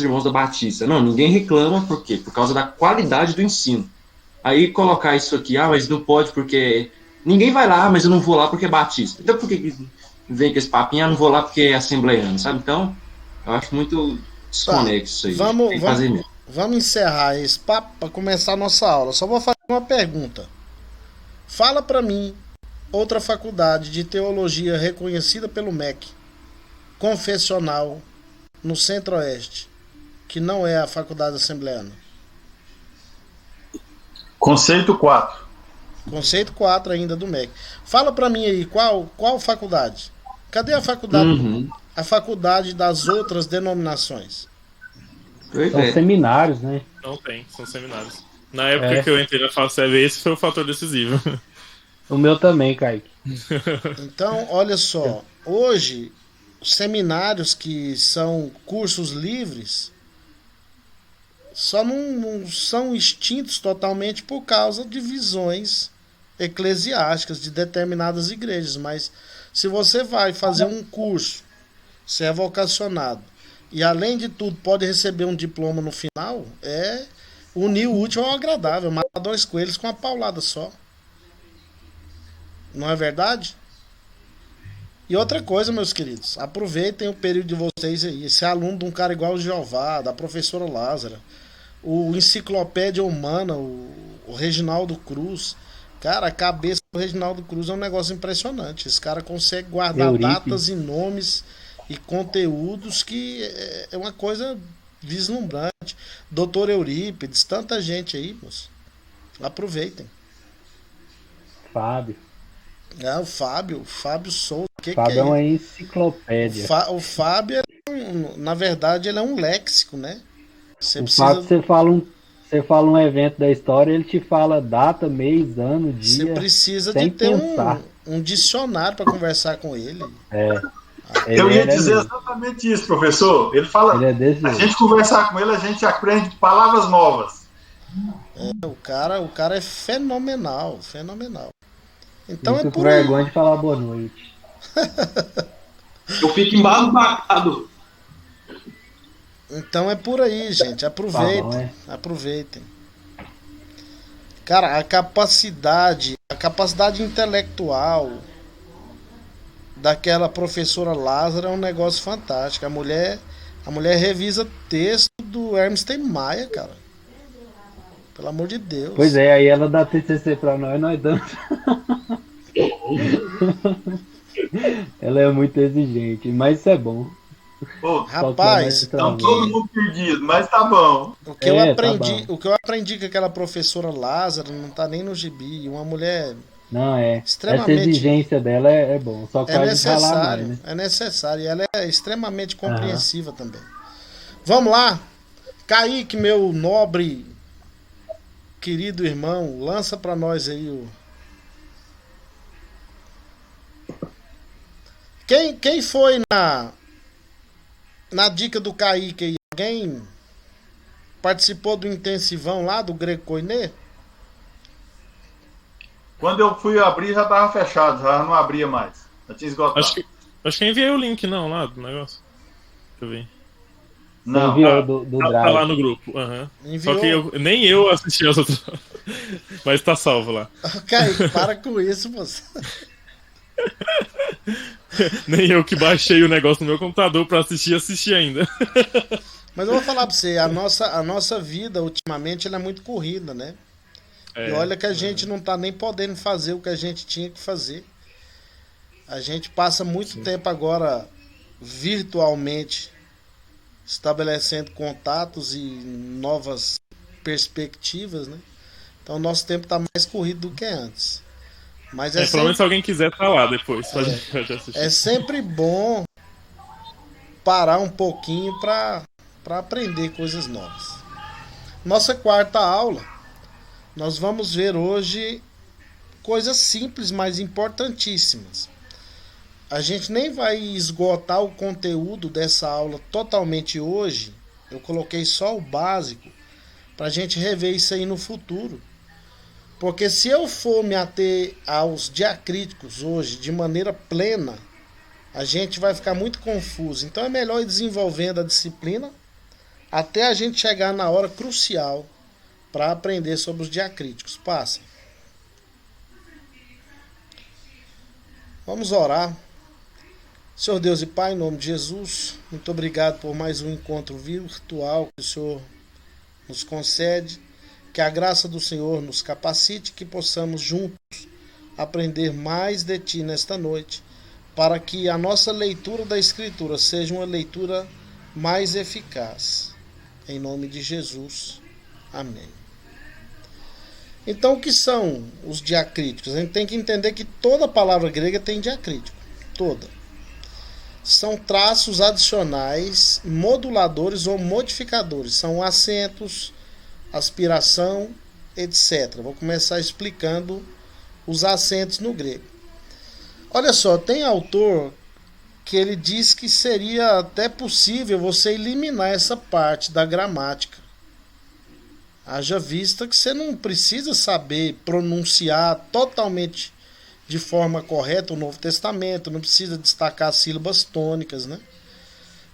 Irmãos da Batista. Não, ninguém reclama, por quê? Por causa da qualidade do ensino. Aí colocar isso aqui, mas não pode porque... Ninguém vai lá, mas eu não vou lá porque é Batista. Então por que vem com esse papinho? Não vou lá porque é assembleiano, sabe? Então, eu acho muito Tá, desconexo isso aí. vamos, Tem que vamos, fazer mesmo. vamos encerrar esse papo para começar a nossa aula. Só vou fazer uma pergunta. Fala para mim outra faculdade de teologia reconhecida pelo MEC, confessional, no Centro-Oeste, que não é a Faculdade Assembleana. Conceito 4. Conceito 4 ainda do MEC. Fala para mim aí, qual faculdade? Cadê Uhum. a faculdade das outras denominações? Pois São é. seminários, né? Não tem, são seminários. Na época É. que eu entrei na FACEV, esse foi o fator decisivo. O meu também, Kaique. Então, olha só, hoje os seminários que são cursos livres só não são extintos totalmente por causa de visões eclesiásticas de determinadas igrejas, mas se você vai fazer um curso, se é vocacionado e além de tudo pode receber um diploma no final, é unir o útil ao agradável, matar dois coelhos com uma paulada só. Não é verdade? E outra coisa, meus queridos, aproveitem o período de vocês aí. Esse aluno de um cara igual o Jeová, da professora Lázara, o Enciclopédia Humana, o Reginaldo Cruz. Cara, a cabeça do Reginaldo Cruz é um negócio impressionante. Esse cara consegue guardar datas Eurípides. e nomes e conteúdos que é uma coisa vislumbrante. Doutor Eurípides, tanta gente aí, moço. Aproveitem. Fábio. O Fábio Souza, o que Fábio é é uma isso? enciclopédia. O Fábio, na verdade, ele é um léxico, né? Você O Fábio, precisa, você fala um evento da história, ele te fala data, mês, ano, você dia, precisa de sem ter pensar. um dicionário para conversar com ele. É, Eu ia ele é dizer mesmo. exatamente isso, professor. Ele fala, Ele é desse a jeito. gente conversar com ele, a gente aprende palavras novas. O cara é fenomenal, fenomenal. Então é Fico com por aí. vergonha de falar boa noite. Eu fico embasbacado. Então é por aí, gente. Tá bom, Aproveitem, é. aproveitem. Cara, a capacidade intelectual daquela professora Lázaro é um negócio fantástico. A mulher revisa texto do Hermes Maia, cara. Pelo amor de Pois Deus. é, aí ela dá TCC pra nós damos. Ela é muito exigente, mas isso é bom. Pô, Só que dá mais Rapaz, o estão trabalho. todo que mundo perdido, mas tá bom. o que eu É, tá aprendi, bom. o que eu aprendi com aquela professora Lázaro não tá nem no gibi. Uma mulher Não, é. Essa extremamente exigência dela é bom. Só é faz a gente ralar mais, necessário, né? é necessário. E ela é extremamente Aham. compreensiva também. Vamos lá, Kaique, meu nobre querido irmão, lança pra nós aí o quem foi na dica do Kaique aí? Alguém participou do intensivão lá do Greco Koiné? Quando eu fui abrir, já tava fechado, já não abria mais. Já tinha Acho esgotado. que, acho que eu enviei o link, não, lá do negócio. Deixa eu ver. Você Não. enviou do Tá lá Drive. no grupo. Aham. Só que Enviou. nem eu assisti as outras. Mas tá salvo lá. Kaique, para com isso, moço. Nem eu que baixei o negócio no meu computador pra assistir ainda. Mas eu vou falar pra você, a nossa vida ultimamente ela é muito corrida, né? E olha que a gente não tá nem podendo fazer o que a gente tinha que fazer. A gente passa muito tempo agora virtualmente estabelecendo contatos e novas perspectivas, né? Então o nosso tempo tá mais corrido do que antes. Mas Pelo menos se alguém quiser tá lá depois pra gente assistir. é sempre bom parar um pouquinho para aprender coisas novas. Nossa quarta aula, nós vamos ver hoje coisas simples, mas importantíssimas. A gente nem vai esgotar o conteúdo dessa aula totalmente hoje. Eu coloquei só o básico para a gente rever isso aí no futuro. Porque se eu for me ater aos diacríticos hoje de maneira plena, a gente vai ficar muito confuso. Então é melhor ir desenvolvendo a disciplina até a gente chegar na hora crucial para aprender sobre os diacríticos. Passa. Vamos orar. Senhor Deus e Pai, em nome de Jesus, muito obrigado por mais um encontro virtual que o Senhor nos concede. Que a graça do Senhor nos capacite, que possamos juntos aprender mais de Ti nesta noite, para que a nossa leitura da Escritura seja uma leitura mais eficaz. Em nome de Jesus. Amém. Então, o que são os diacríticos? A gente tem que entender que toda palavra grega tem diacrítico. Toda. São traços adicionais, moduladores ou modificadores. São acentos, aspiração, etc. Vou começar explicando os acentos no grego. Olha só, tem autor que ele diz que seria até possível você eliminar essa parte da gramática. Haja vista que você não precisa saber pronunciar totalmente de forma correta o Novo Testamento, não precisa destacar sílabas tônicas, né?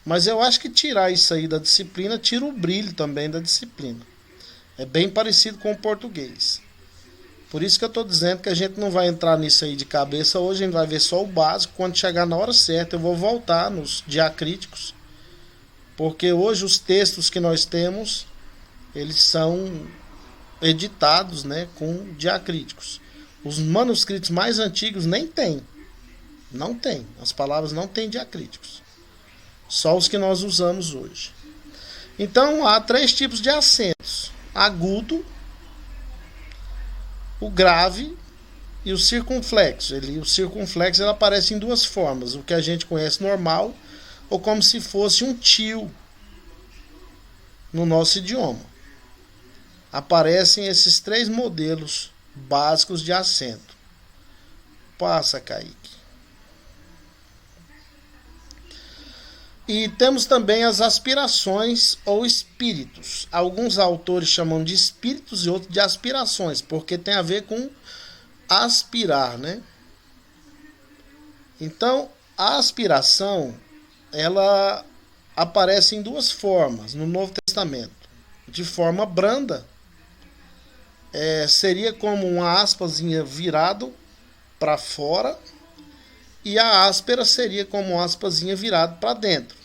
Mas eu acho que tirar isso aí da disciplina tira o brilho também da disciplina. É bem parecido com o português. Por isso que eu estou dizendo que a gente não vai entrar nisso aí de cabeça hoje, a gente vai ver só o básico. Quando chegar na hora certa eu vou voltar nos diacríticos, porque hoje os textos que nós temos, eles são editados, né, com diacríticos. Os manuscritos mais antigos nem tem. Não tem. As palavras não têm diacríticos. Só os que nós usamos hoje. Então há 3 tipos de acentos: agudo, o grave e o circunflexo. O circunflexo ele aparece em 2 formas: o que a gente conhece normal, ou como se fosse um tio no nosso idioma. Aparecem esses 3 modelos básicos de acento. Passa, Kaique. E temos também as aspirações ou espíritos. Alguns autores chamam de espíritos e outros de aspirações, porque tem a ver com aspirar, né? Então, a aspiração, ela aparece em 2 formas no Novo Testamento. De forma branda, seria como uma aspazinha virado para fora, e a áspera seria como uma aspazinha virado para dentro.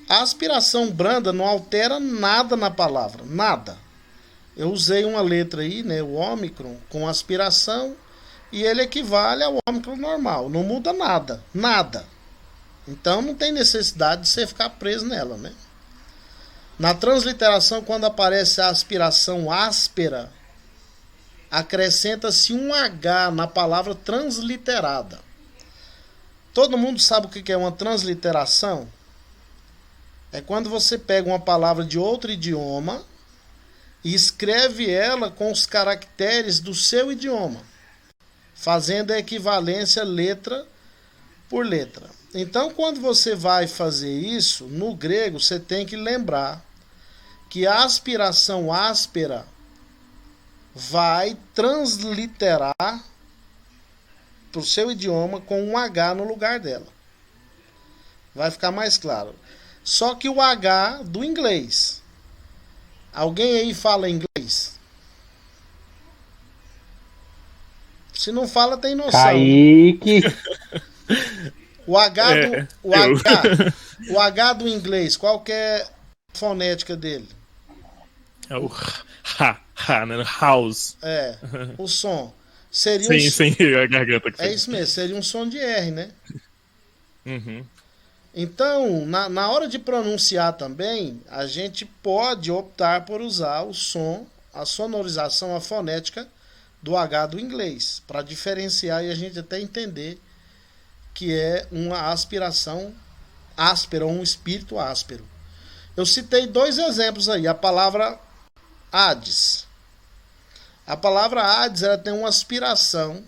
A aspiração branda não altera nada na palavra, nada. Eu usei uma letra aí, né, o ômicron, com aspiração, e ele equivale ao ômicron normal. Não muda nada, nada. Então não tem necessidade de você ficar preso nela, né? Na transliteração, quando aparece a aspiração áspera, acrescenta-se um H na palavra transliterada. Todo mundo sabe o que é uma transliteração? É quando você pega uma palavra de outro idioma e escreve ela com os caracteres do seu idioma, fazendo a equivalência letra por letra. Então, quando você vai fazer isso, no grego, você tem que lembrar que a aspiração áspera vai transliterar para o seu idioma com um H no lugar dela. Vai ficar mais claro. Só que o H do inglês. Alguém aí fala inglês? Se não fala, tem noção. Kaique. O H do inglês, qual que é a fonética dele? É o né? House. O som. Seria Sem a garganta. É isso mesmo, seria um som de R, né? Uhum. Então, na hora de pronunciar também, a gente pode optar por usar o som, a sonorização, a fonética do H do inglês, para diferenciar e a gente até entender que é uma aspiração áspera, ou um espírito áspero. Eu citei 2 exemplos aí. A palavra Hades. A palavra Hades, ela tem uma aspiração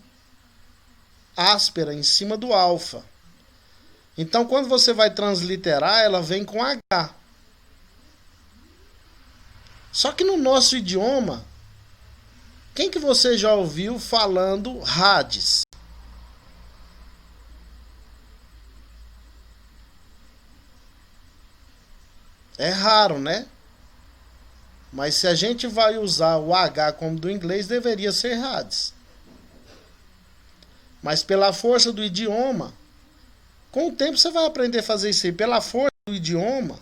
áspera em cima do alfa. Então, quando você vai transliterar, ela vem com H. Só que no nosso idioma, quem que você já ouviu falando Hades? É raro, né? Mas se a gente vai usar o H como do inglês, deveria ser Hades. Mas pela força do idioma, com o tempo você vai aprender a fazer isso aí. Pela força do idioma,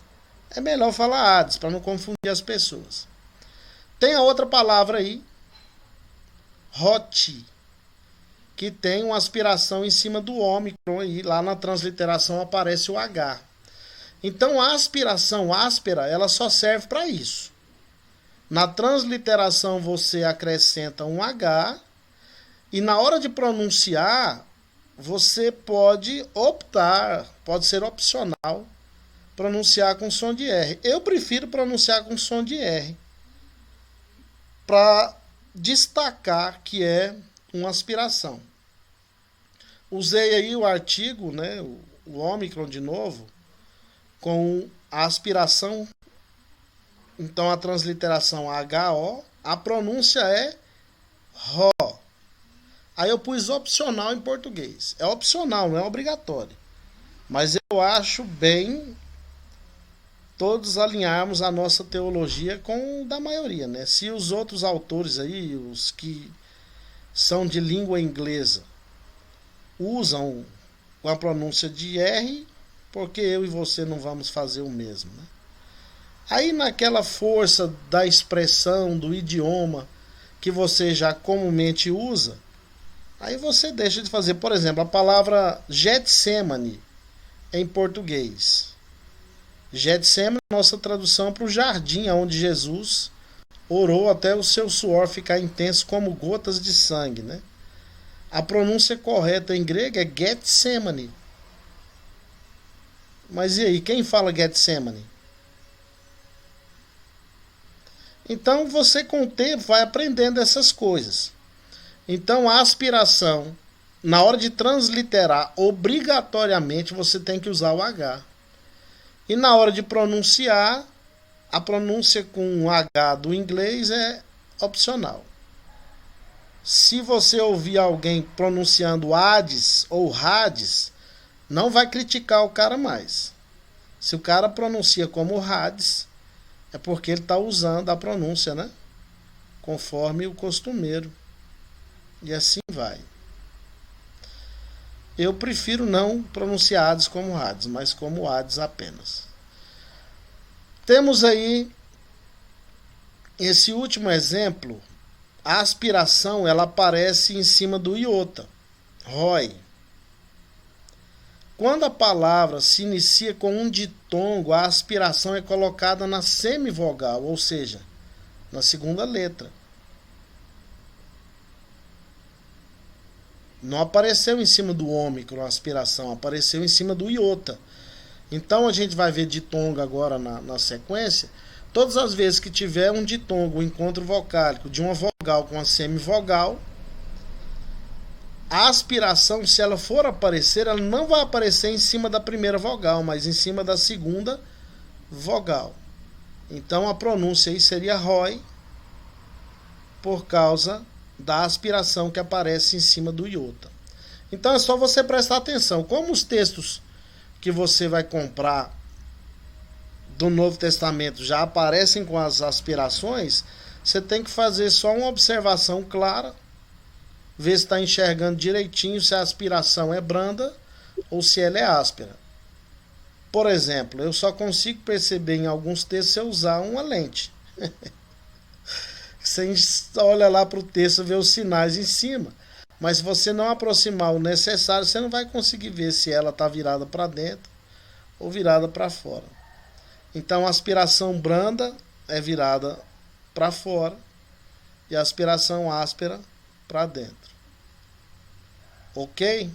é melhor falar Hades, para não confundir as pessoas. Tem a outra palavra aí, hot, que tem uma aspiração em cima do ômicron aí. Lá na transliteração aparece o H. Então a aspiração áspera, ela só serve para isso. Na transliteração você acrescenta um H e na hora de pronunciar você pode optar, pode ser opcional, pronunciar com som de R. Eu prefiro pronunciar com som de R para destacar que é uma aspiração. Usei aí o artigo, né, o ômicron de novo, com a aspiração. Então a transliteração HO, a pronúncia é RO. Aí eu pus opcional em português. É opcional, não é obrigatório. Mas eu acho bem todos alinharmos a nossa teologia com o da maioria, né? Se os outros autores aí, os que são de língua inglesa, usam com a pronúncia de R, porque eu e você não vamos fazer o mesmo, né? Aí naquela força da expressão, do idioma que você já comumente usa, aí você deixa de fazer. Por exemplo, a palavra Getsemane em português. Getsemane é a nossa tradução para o jardim onde Jesus orou até o seu suor ficar intenso como gotas de sangue, né? A pronúncia correta em grego é Getsemane. Mas e aí, quem fala Getsemane? Então você com o tempo vai aprendendo essas coisas. Então a aspiração, na hora de transliterar, obrigatoriamente você tem que usar o H. E na hora de pronunciar, a pronúncia com o H do inglês é opcional. Se você ouvir alguém pronunciando Hades ou Hades, não vai criticar o cara mais. Se o cara pronuncia como Hades, é porque ele está usando a pronúncia, né? Conforme o costumeiro. E assim vai. Eu prefiro não pronunciar Hades como Hades, mas como Hades apenas. Temos aí esse último exemplo. A aspiração ela aparece em cima do iota, ROI. Quando a palavra se inicia com um ditongo, a aspiração é colocada na semivogal, ou seja, na segunda letra. Não apareceu em cima do ômicron a aspiração, apareceu em cima do iota. Então a gente vai ver ditongo agora na sequência. Todas as vezes que tiver um ditongo, um encontro vocálico de uma vogal com a semivogal, a aspiração, se ela for aparecer, ela não vai aparecer em cima da primeira vogal, mas em cima da segunda vogal. Então a pronúncia aí seria ROI, por causa da aspiração que aparece em cima do iota. Então é só você prestar atenção. Como os textos que você vai comprar do Novo Testamento já aparecem com as aspirações, você tem que fazer só uma observação clara, ver se está enxergando direitinho se a aspiração é branda ou se ela é áspera. Por exemplo, eu só consigo perceber em alguns textos se eu usar uma lente. Você olha lá para o texto e vê os sinais em cima. Mas se você não aproximar o necessário, você não vai conseguir ver se ela está virada para dentro ou virada para fora. Então a aspiração branda é virada para fora e a aspiração áspera para dentro. Ok?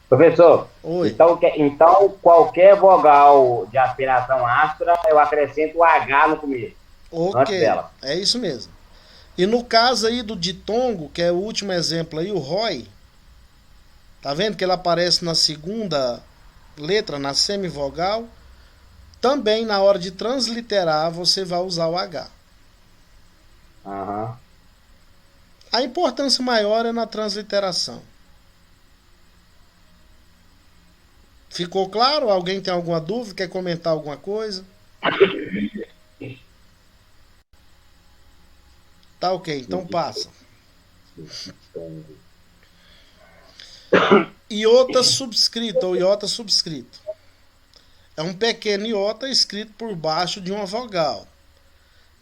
Professor, Oi. então qualquer vogal de aspiração áspera, eu acrescento o H no começo. Antes Ok, dela. é isso mesmo. E no caso aí do ditongo, que é o último exemplo aí, o ROI, tá vendo que ele aparece na segunda letra, na semivogal? Também na hora de transliterar você vai usar o H. Uhum. A importância maior é na transliteração. Ficou claro? Alguém tem alguma dúvida? Quer comentar alguma coisa? Tá ok, então passa. Iota subscrito ou iota subscrito. É um pequeno iota escrito por baixo de uma vogal.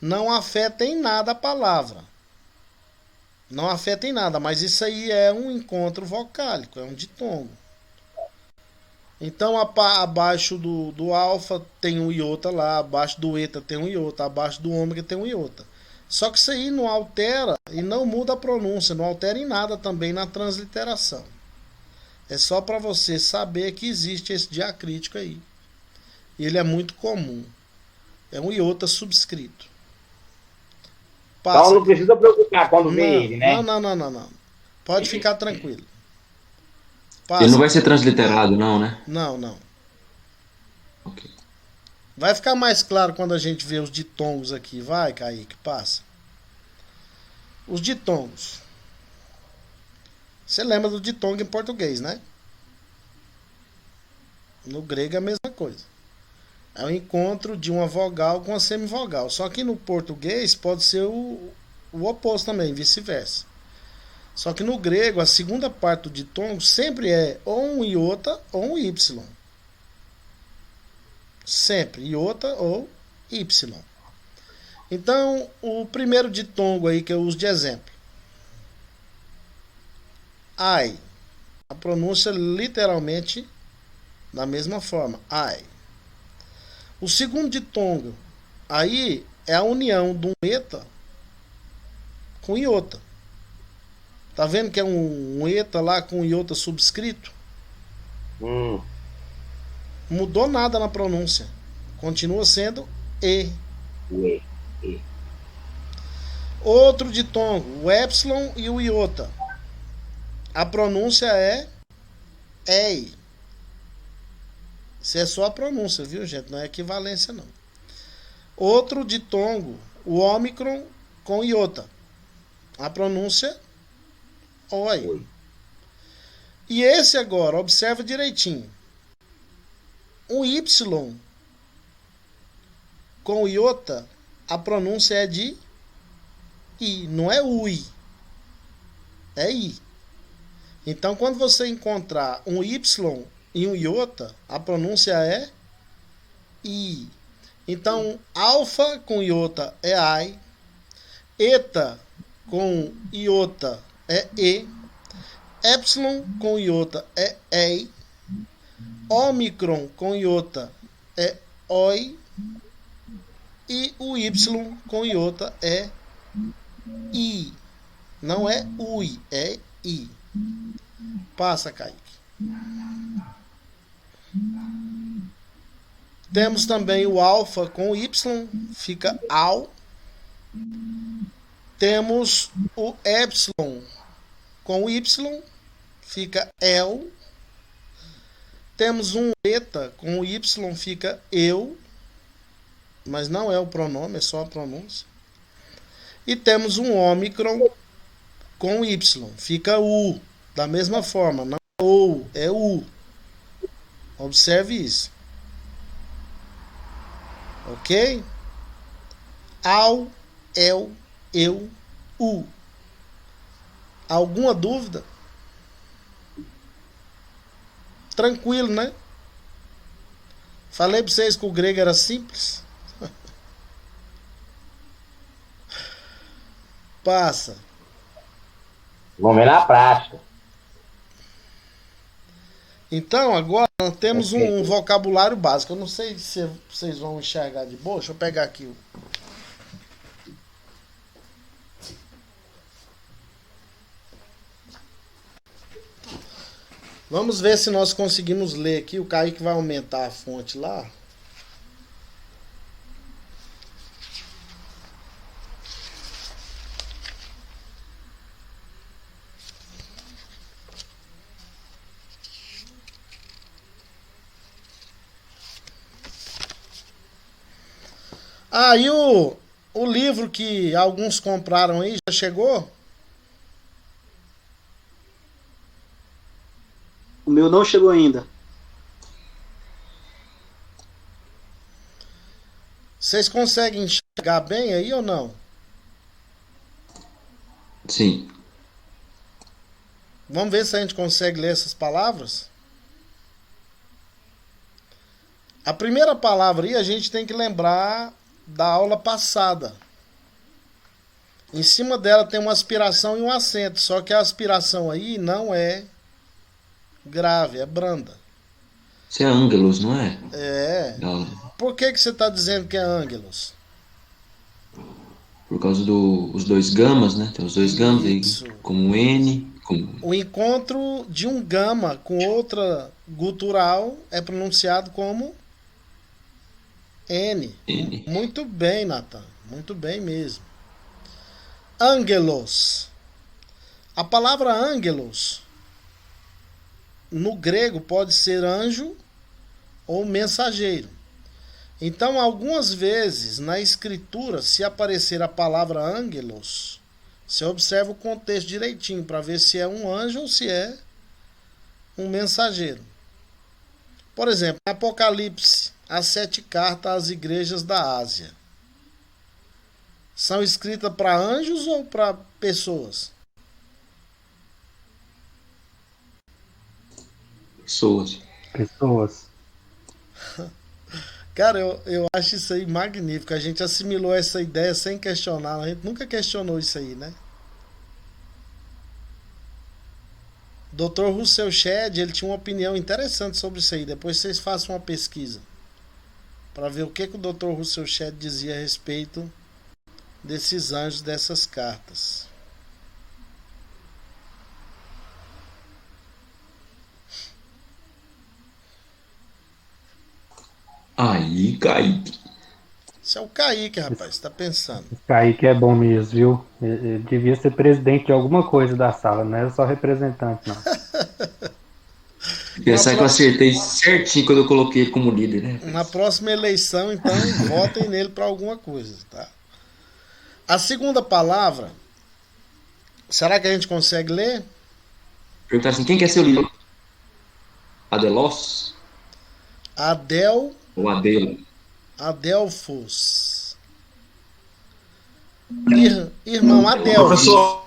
Não afeta em nada a palavra. Não afeta em nada, mas isso aí é um encontro vocálico, é um ditongo. Então abaixo do alfa tem um iota lá, abaixo do eta tem um iota, abaixo do ômega tem um iota. Só que isso aí não altera e não muda a pronúncia, não altera em nada também na transliteração. É só para você saber que existe esse diacrítico aí. E ele é muito comum. É um iota subscrito. Passa. Então não precisa preocupar quando vê ele, né? Não. Pode ficar tranquilo. Passa. Ele não vai ser transliterado, não, né? Não. Ok. Vai ficar mais claro quando a gente vê os ditongos aqui. Vai, Kaique, passa. Os ditongos. Você lembra do ditongo em português, né? No grego é a mesma coisa. É o encontro de uma vogal com a semivogal. Só que no português pode ser o oposto também, vice-versa. Só que no grego, a segunda parte do ditongo sempre é ou um iota ou um y. Sempre, iota ou y. Então, o primeiro ditongo aí que eu uso de exemplo. Ai. A pronúncia literalmente da mesma forma. Ai. O segundo ditongo aí é a união de um eta com iota. Tá vendo que é um eta lá com iota subscrito? Mudou nada na pronúncia. Continua sendo e. Outro ditongo, o epsilon e o iota. A pronúncia é ei. Isso é só a pronúncia, viu, gente? Não é equivalência, não. Outro ditongo, o ômicron com iota. A pronúncia oi. E esse agora, observa direitinho. O y com iota, a pronúncia é de i, não é ui. É i. Então, quando você encontrar um y e um iota, a pronúncia é i. Então, alfa com iota é ai, eta com iota é e, epsilon com iota é ei, ômicron com iota é oi, e o y com iota é i. Não é ui, é i. Passa, Kaique. Temos também o alfa com y, fica au. Temos o epsilon com y, fica el. Temos um eta com y, fica eu. Mas não é o pronome, é só a pronúncia. E temos um ômicron com y, fica u. Da mesma forma, não é ou, é u. Observe isso. Ok? Au, el, eu, u. Alguma dúvida? Tranquilo, né? Falei para vocês que o grego era simples. Passa. Vamos ver na prática. Então, agora nós temos um vocabulário básico. Eu não sei se vocês vão enxergar de boa. Deixa eu pegar aqui o... Vamos ver se nós conseguimos ler aqui. O Kaique vai aumentar a fonte lá. E o livro que alguns compraram aí já chegou? O meu não chegou ainda. Vocês conseguem enxergar bem aí ou não? Sim. Vamos ver se a gente consegue ler essas palavras? A primeira palavra aí a gente tem que lembrar da aula passada. Em cima dela tem uma aspiração e um acento, só que a aspiração aí não é grave, é branda. Isso é ângelos, não é? É. Não, Por que você está dizendo que é ângelos? por causa dos dois gamas, né? Tem os dois gamas aí, Isso. como N, como O encontro de um gama com outra gutural é pronunciado como N. N. Muito bem, Nathan. Muito bem mesmo. Angelos. A palavra angelos no grego pode ser anjo ou mensageiro. Então, algumas vezes na escritura, se aparecer a palavra angelos, você observa o contexto direitinho para ver se é um anjo ou se é um mensageiro. Por exemplo, em Apocalipse, as 7 cartas às igrejas da Ásia são escritas para anjos ou para pessoas? pessoas. Pessoas. Cara, eu acho isso aí magnífico. A gente assimilou essa ideia sem questionar. A gente nunca questionou isso aí, né? Dr. Russell Shedd, ele tinha uma opinião interessante sobre isso aí. Depois vocês façam uma pesquisa para ver o que o Dr. Russell Shedd dizia a respeito desses anjos, dessas cartas. Aí, Kaique. Isso é o Kaique, rapaz, você tá pensando. Esse Kaique é bom mesmo, viu? Ele devia ser presidente de alguma coisa da sala, não era só representante, não. Pensar que eu acertei certinho quando eu coloquei ele como líder, né? Na próxima eleição, então, votem nele para alguma coisa, tá? A segunda palavra, será que a gente consegue ler? Perguntar assim, quem quer ser o líder? Adelos Adel, ou Adelo? Adelfos. Irmão Adel, Professor,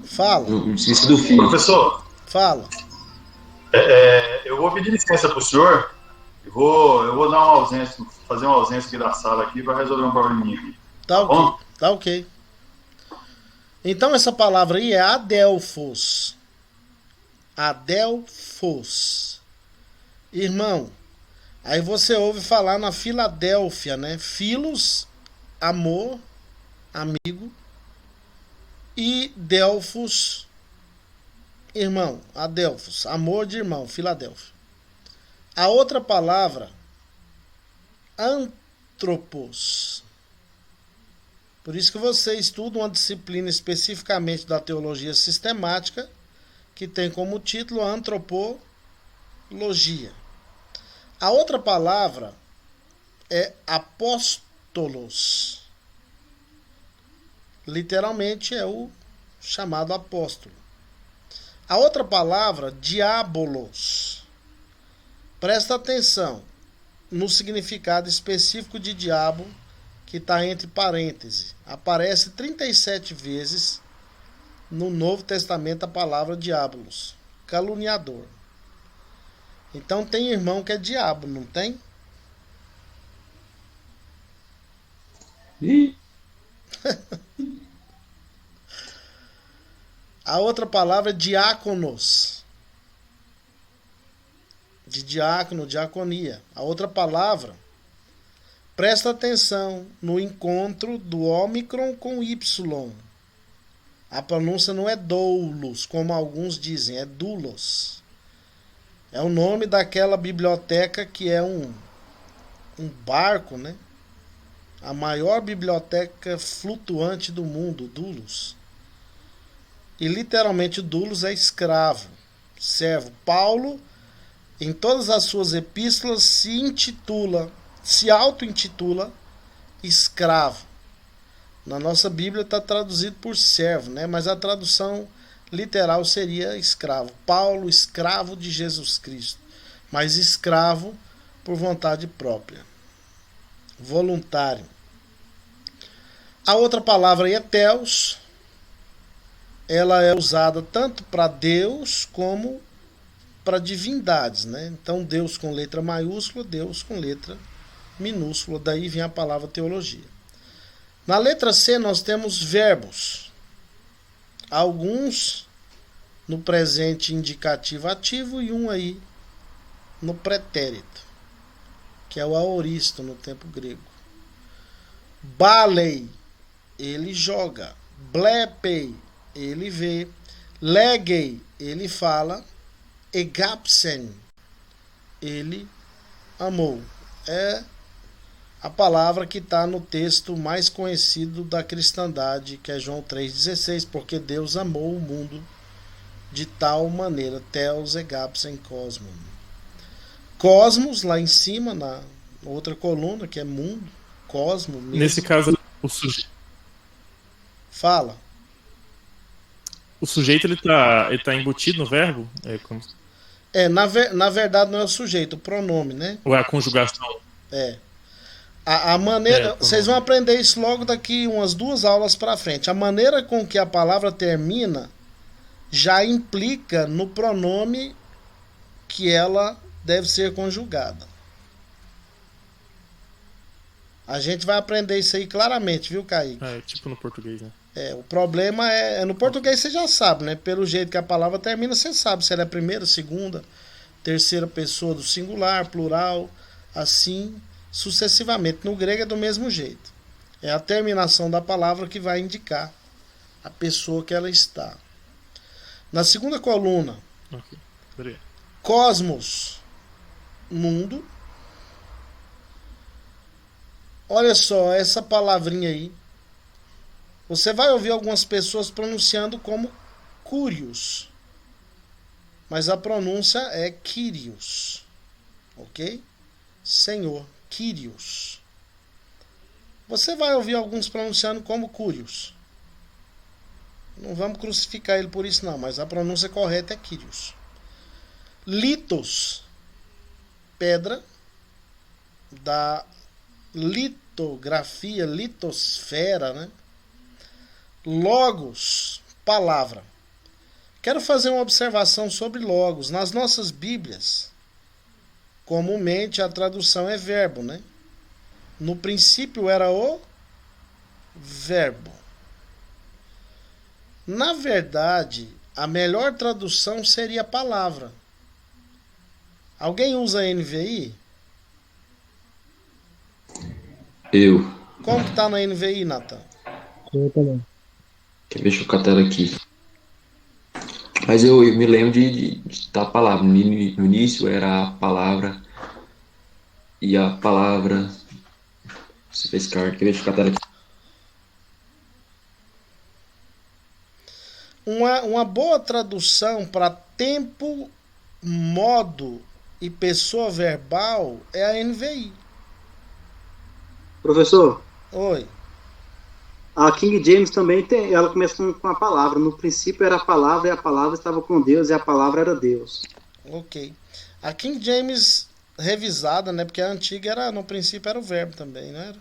fala, Não esqueci do filho. professor, fala. eu vou pedir licença para o senhor. Eu vou dar uma ausência, fazer uma ausência aqui da sala aqui para resolver um probleminha aqui. Tá ok, bom? tá ok. Então essa palavra aí é Adelfos. Adelfos. Irmão, aí você ouve falar na Filadélfia, né? Filos, amor, amigo. E Delfos, irmão. Adelfos, amor de irmão, Filadélfia. A outra palavra, antropos. Por isso que você estuda uma disciplina especificamente da teologia sistemática, que tem como título antropologia. A outra palavra é apóstolos. Literalmente é o chamado apóstolo. A outra palavra, diabolos. Presta atenção no significado específico de diabo, que está entre parênteses. Aparece 37 vezes no Novo Testamento a palavra diabolos, caluniador. Então tem irmão que é diabo, não tem? Ih, A outra palavra é diáconos. De diácono, diaconia. A outra palavra, presta atenção no encontro do ômicron com Y. A pronúncia não é doulos, como alguns dizem, é doulos. É o nome daquela biblioteca que é um barco, né? A maior biblioteca flutuante do mundo, doulos. E literalmente doulos é escravo, servo. Paulo, em todas as suas epístolas, se auto-intitula escravo. Na nossa Bíblia está traduzido por servo, né? Mas a tradução literal seria escravo. Paulo, escravo de Jesus Cristo, mas escravo por vontade própria. voluntário. A outra palavra aí é theos. Ela é usada tanto para Deus como para divindades, né? Então Deus com letra maiúscula, Deus com letra minúscula, daí vem a palavra teologia. Na letra C nós temos verbos. Alguns no presente indicativo ativo e um aí no pretérito, que é o aoristo no tempo grego. Balei, ele joga. Blepei, ele vê. Legei, ele fala. Egapsen, ele amou. É a palavra que está no texto mais conhecido da cristandade, que é João 3,16, porque Deus amou o mundo de tal maneira. Theos egapsen cosmos. Cosmos, lá em cima, na outra coluna, que é mundo, cosmo mesmo. Nesse caso, Fala. o sujeito ele tá embutido no verbo? Na verdade não é o sujeito, o pronome, né? Ou é a conjugação? É. A maneira. Vocês vão aprender isso logo daqui umas 2 aulas para frente. A maneira com que a palavra termina já implica no pronome que ela deve ser conjugada. A gente vai aprender isso aí claramente, viu, Kaique? É tipo no português, né? O problema é no português você já sabe, né? Pelo jeito que a palavra termina, você sabe se ela é primeira, segunda, terceira pessoa do singular, plural, assim sucessivamente. No grego é do mesmo jeito. É a terminação da palavra que vai indicar a pessoa que ela está. Na segunda coluna, cosmos, mundo. Olha só, essa palavrinha aí. Você vai ouvir algumas pessoas pronunciando como Curios. Mas a pronúncia é Kyrios. Ok? Senhor. Kyrios. Você vai ouvir alguns pronunciando como Curios. Não vamos crucificar ele por isso não, mas a pronúncia correta é Kyrios. Litos. Pedra. Da litografia, litosfera, né? Logos, palavra. Quero fazer uma observação sobre logos. Nas nossas Bíblias, comumente a tradução é verbo, né? No princípio era o verbo. Na verdade, a melhor tradução seria palavra. Alguém usa NVI? Eu. Como que tá na NVI, Nathan? Eu também. Deixa eu catar aqui. Mas eu me lembro de a palavra. No início era a palavra. E a palavra. Você fez carta. Deixa eu catar aqui. Uma boa tradução para tempo, modo e pessoa verbal é a NVI. Professor, Oi. a King James também tem, ela começa com a palavra. No princípio era a palavra e a palavra estava com Deus e a palavra era Deus. Ok. A King James revisada, né? Porque a antiga era, no princípio era o verbo também, não era?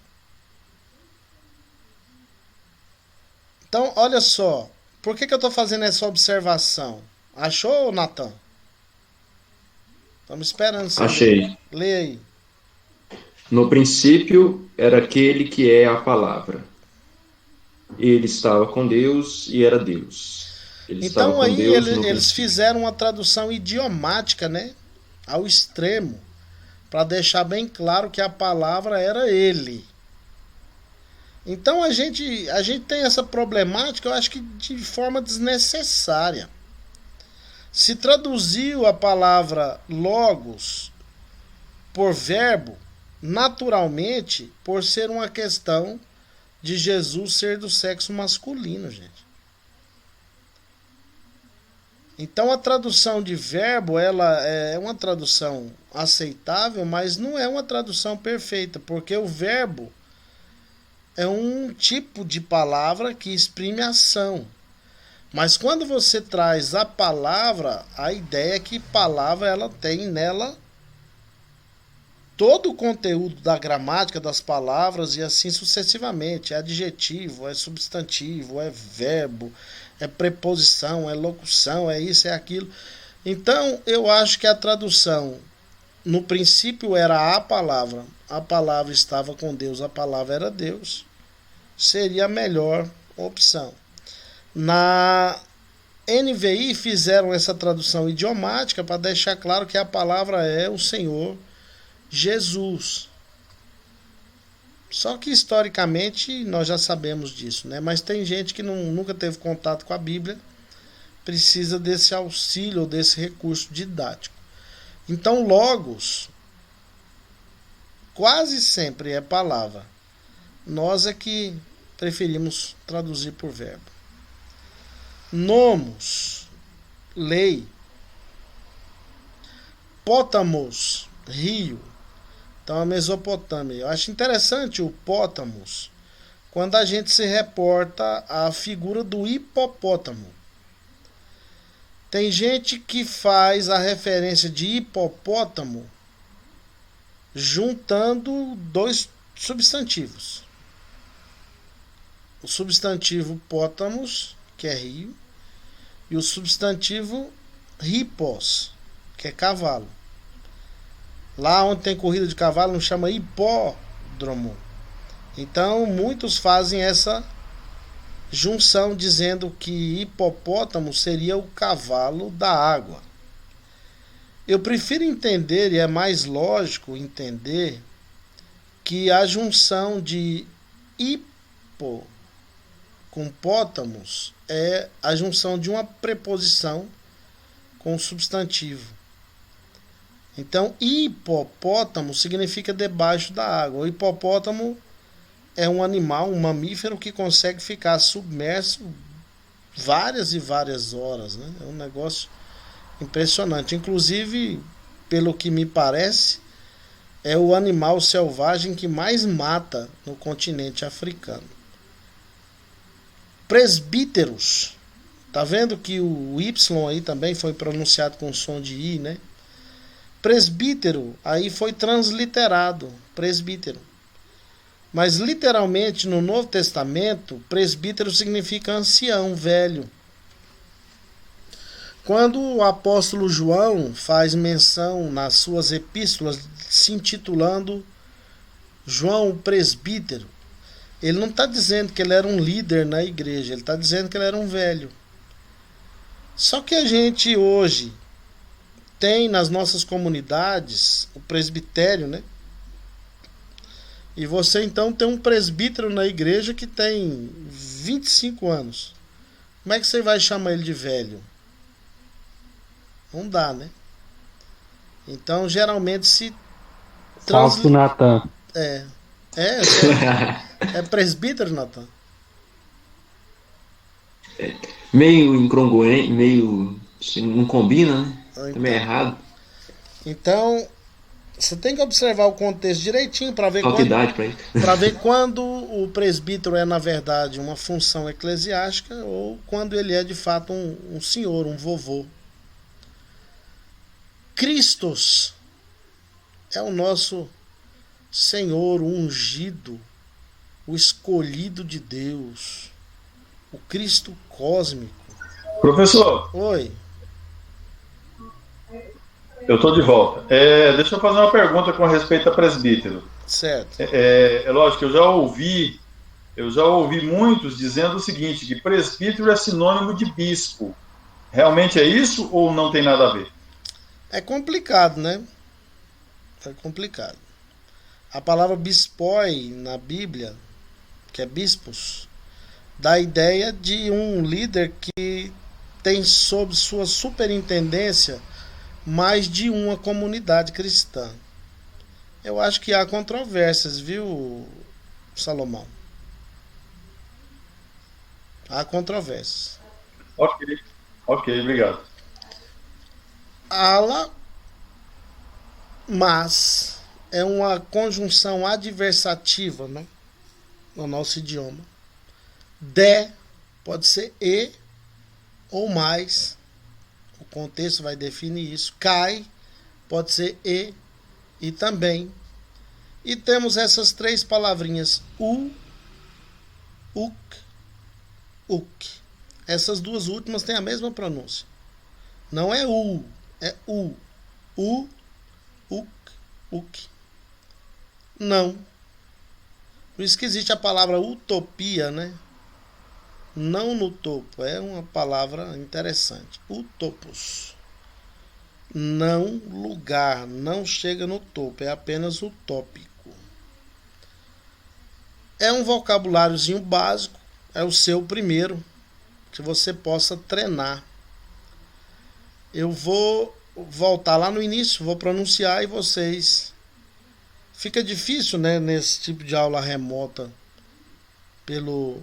Então, olha só. Por que eu estou fazendo essa observação? Achou, Nathan? Estamos esperando. Achei. Lê aí. No princípio era aquele que é a palavra. Ele estava com Deus e era Deus. Ele estava Então com aí Deus no eles princípio. fizeram uma tradução idiomática, né? Ao extremo. Para deixar bem claro que a palavra era ele. Então a gente tem essa problemática, eu acho que de forma desnecessária. Se traduziu a palavra logos por verbo, naturalmente, por ser uma questão de Jesus ser do sexo masculino, gente. Então a tradução de verbo, ela é uma tradução aceitável, mas não é uma tradução perfeita, porque o verbo é um tipo de palavra que exprime ação. Mas quando você traz a palavra, a ideia é que palavra ela tem nela todo o conteúdo da gramática das palavras e assim sucessivamente. É adjetivo, é substantivo, é verbo, é preposição, é locução, é isso, é aquilo. Então, eu acho que a tradução, no princípio era a palavra estava com Deus, a palavra era Deus, seria a melhor opção. Na NVI fizeram essa tradução idiomática para deixar claro que a palavra é o Senhor Jesus. Só que historicamente nós já sabemos disso, né? Mas tem gente que nunca teve contato com a Bíblia, precisa desse auxílio, desse recurso didático. Então, logos quase sempre é palavra. Nós é que preferimos traduzir por verbo. Nomos, lei. Pótamos, rio. Então, a Mesopotâmia. Eu acho interessante o pótamos quando a gente se reporta à figura do hipopótamo. Tem gente que faz a referência de hipopótamo juntando dois substantivos. O substantivo pótamos, que é rio, e o substantivo hipos, que é cavalo. Lá onde tem corrida de cavalo não chama hipódromo. Então muitos fazem essa junção dizendo que hipopótamo seria o cavalo da água. Eu prefiro entender, e é mais lógico entender, que a junção de hipo com pótamos é a junção de uma preposição com o substantivo. Então, hipopótamo significa debaixo da água. O hipopótamo é um animal, um mamífero que consegue ficar submerso várias e várias horas, né? É um negócio impressionante. Inclusive, pelo que me parece, é o animal selvagem que mais mata no continente africano. Presbíteros. Tá vendo que o Y aí também foi pronunciado com som de I, né? Presbítero aí foi transliterado, presbítero. Mas literalmente no Novo Testamento, presbítero significa ancião, velho. Quando o apóstolo João faz menção nas suas epístolas, se intitulando João o presbítero, ele não está dizendo que ele era um líder na igreja, ele está dizendo que ele era um velho. Só que a gente hoje tem nas nossas comunidades o presbitério, né? E você então tem um presbítero na igreja que tem 25 anos. Como é que você vai chamar ele de velho? Não dá, né? Então geralmente se Falso Natan. É presbítero, Natan? Meio incongruente, meio. Não combina, né? Então. Meio errado. Então, você tem que observar o contexto direitinho para ver quando o presbítero é, na verdade, uma função eclesiástica ou quando ele é, de fato, um senhor, um vovô. Cristos é o nosso Senhor, o ungido, o escolhido de Deus, o Cristo cósmico. Professor. Oi. Eu estou de volta. Deixa eu fazer uma pergunta com respeito a presbítero. Certo. É lógico que eu já ouvi muitos dizendo o seguinte, que presbítero é sinônimo de bispo. Realmente é isso ou não tem nada a ver? É complicado, né? É complicado. A palavra bispoi na Bíblia, que é bispos, dá a ideia de um líder que tem sob sua superintendência mais de uma comunidade cristã. Eu acho que há controvérsias, viu, Salomão? Há controvérsias. Ok, obrigado. Mas é uma conjunção adversativa, né, no nosso idioma. De pode ser e ou mais. O contexto vai definir isso. Cai pode ser e também E temos essas três palavrinhas, uk. Essas duas últimas têm a mesma pronúncia. Não é é u. Uk. Não. Por isso que existe a palavra utopia, né? Não no topo. É uma palavra interessante. Utopos. Não lugar. Não chega no topo. É apenas utópico. É um vocabuláriozinho básico. É o seu primeiro. Que você possa treinar. Eu vou voltar lá no início. Vou pronunciar e vocês... Fica difícil, né, nesse tipo de aula remota pelo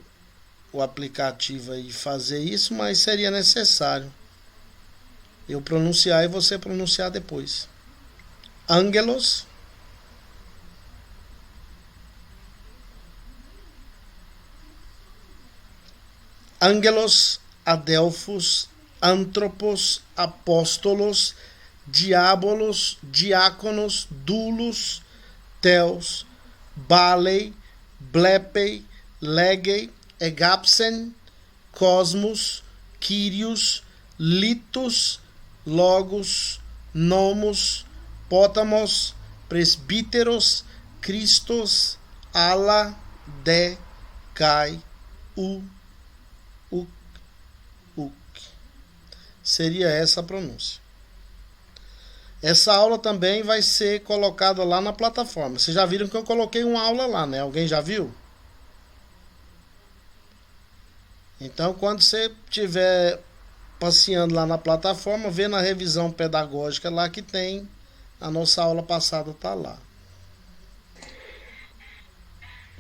o aplicativo aí fazer isso, mas seria necessário eu pronunciar e você pronunciar depois. Angelos, adelphos, anthropos, apóstolos, diabolos, diáconos, dulos, Theos, Balei, Blepei, Legei, Egapsen, Cosmos, Kyrios, Litos, Logos, Nomos, Pótamos, Presbíteros, Christos, Ala, De, Kai, Uk. Seria essa a pronúncia. Essa aula também vai ser colocada lá na plataforma. Vocês já viram que eu coloquei uma aula lá, né? Alguém já viu? Então, quando você estiver passeando lá na plataforma, vê na revisão pedagógica lá que tem a nossa aula passada, tá lá.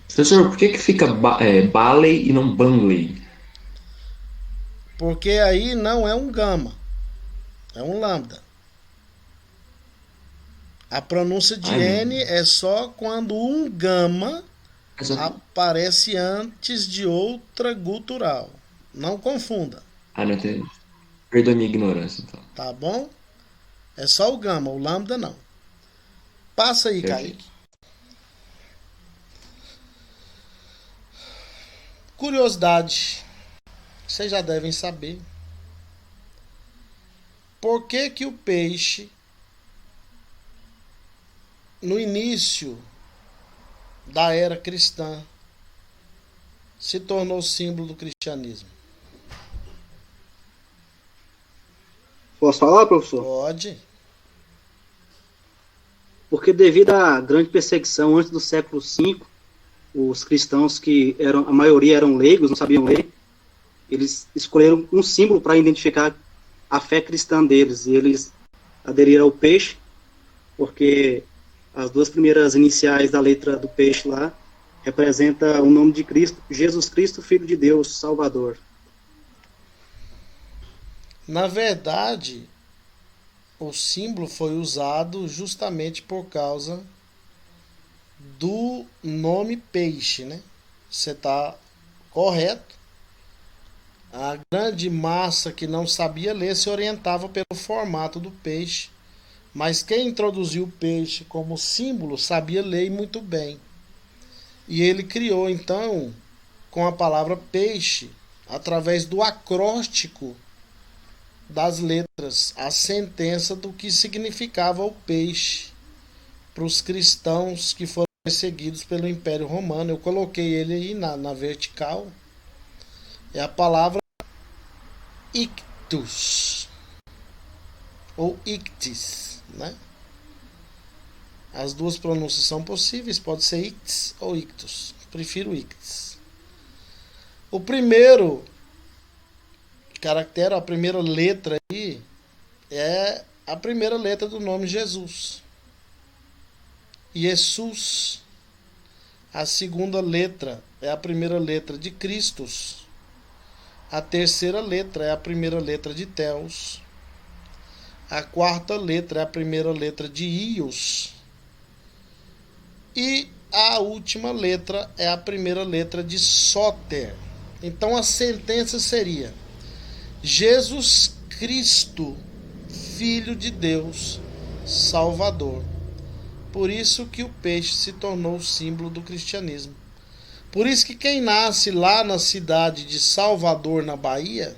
Professor, por que fica Balei e não Banley? Porque aí não é um gama, é um lambda. A pronúncia de N é só quando um gama aparece antes de outra gutural. Não confunda. Não entendi. Perdoe minha ignorância, então. Tá bom? É só o gama, o lambda não. Passa aí, Perfeito. Kaique. Curiosidade. Vocês já devem saber. Por que que o peixe, no início da era cristã, se tornou símbolo do cristianismo? Posso falar, professor? Pode. Porque devido à grande perseguição antes do século V, os cristãos que a maioria eram leigos, não sabiam ler, eles escolheram um símbolo para identificar a fé cristã deles, e eles aderiram ao peixe, porque as duas primeiras iniciais da letra do peixe lá representa o nome de Cristo, Jesus Cristo, Filho de Deus, Salvador. Na verdade, o símbolo foi usado justamente por causa do nome peixe, né? Você está correto. A grande massa que não sabia ler se orientava pelo formato do peixe, mas quem introduziu o peixe como símbolo sabia ler muito bem. E ele criou, então, com a palavra peixe, através do acróstico das letras, a sentença do que significava o peixe para os cristãos que foram perseguidos pelo Império Romano. Eu coloquei ele aí na vertical. É a palavra ictus ou ictis, né? As duas pronúncias são possíveis, pode ser ictis ou ictus. Prefiro ictis. O primeiro caractere, a primeira letra aí, é a primeira letra do nome Jesus. Jesus. A segunda letra é a primeira letra de Christus. A terceira letra é a primeira letra de Theos. A quarta letra é a primeira letra de Ios. E a última letra é a primeira letra de Soter. Então a sentença seria: Jesus Cristo, Filho de Deus, Salvador. Por isso que o peixe se tornou o símbolo do cristianismo. Por isso que quem nasce lá na cidade de Salvador, na Bahia,